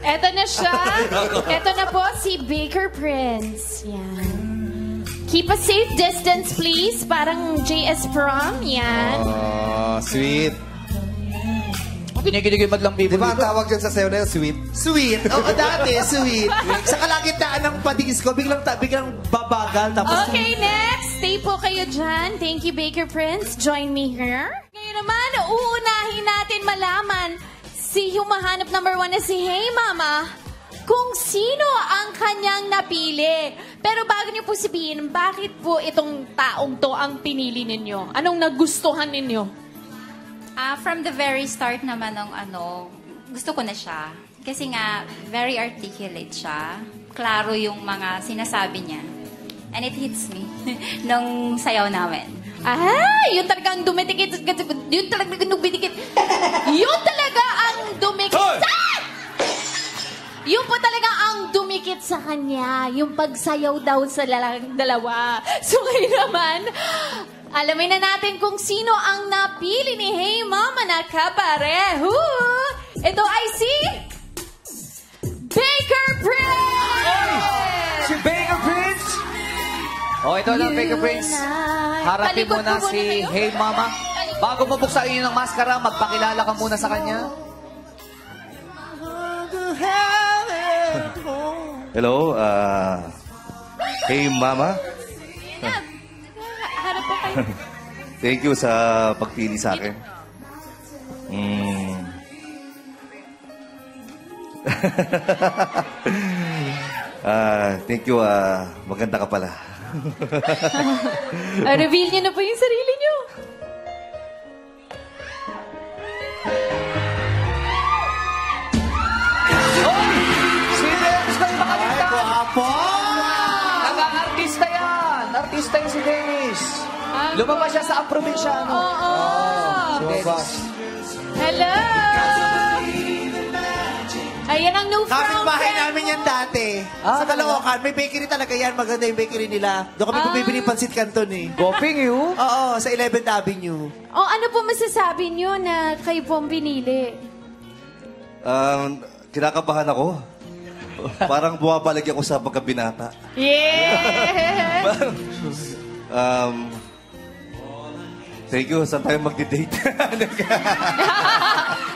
Eto na siya. Eto na po si Baker Prince. Yan. Keep a safe distance, please. Parang JS Prom. Yan. Oh, sweet. Kinikilig madlang baby. Di ba ang tawag dyan sa sayo na yun, sweet? Sweet. Oo, dati, sweet. Sa kalagitnaan ng padis ko, biglang babagal. Tapos Okay, next. Stay po kayo dyan. Thank you, Baker Prince. Join me here. Ngayon naman, uunahin natin malaman si humahanap number 1 na si Hey Mama kung sino ang kanyang napili. Pero bago niyo po sabihin, bakit po itong taong to ang pinili ninyo? Anong nagustuhan ninyo? From the very start naman ng gusto ko na siya. Kasi nga, very articulate siya. Klaro yung mga sinasabi niya. And it hits me nung sayaw namin. Yun talaga ang dumidikit. Yun talaga ang dumidikit. Yun talaga ang dumikit. Yun po talaga ang dumikit sa kanya. Yung pagsayaw daw sa dalawa. So ngayon naman, alamin na natin kung sino ang napili ni Hey Mama na kapareho. Ito ay si Baker Prince! Si Baker Prince! Ito na Baker Prince. Harapin mo na si Hey Mama. Bago mo buksan yun ng maskara, magpakilala ka muna sa kanya. Hello, Hey Mama. Harap po kayo. Thank you sa pagpili sa akin. Thank you, maganda ka pala. Reveal niyo na po yung sarili niyo. Nag-artista yan! Artista yung si Dennis. Lumabas siya sa ang probinsyano. Lumabas. Hello! Ayan ang new kapit-bahay namin yan dati. Sa Caloocan, may bakery talaga yan. Maganda yung bakery nila. Doon kami bumibili Pansit Canton eh. Goping you? Oo, sa 11th Avenue. Ano po masasabi niyo na kayo po ang binili? Kinakabahan ako. Parang bumabalik ako sa pagkabinata. Yeah! Thank you. Saan tayo magdi-date?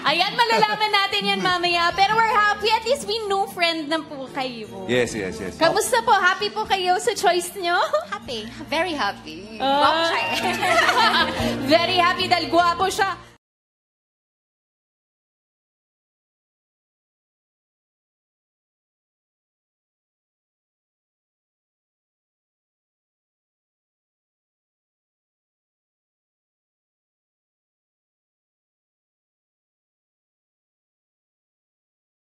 Ayan, malalaman natin yan mamaya. Pero we're happy. At least we know friend na po kayo. Yes. Kamusta po? Happy po kayo sa choice nyo? Happy. Very happy. Guwapo siya eh. Very happy dahil guwapo siya.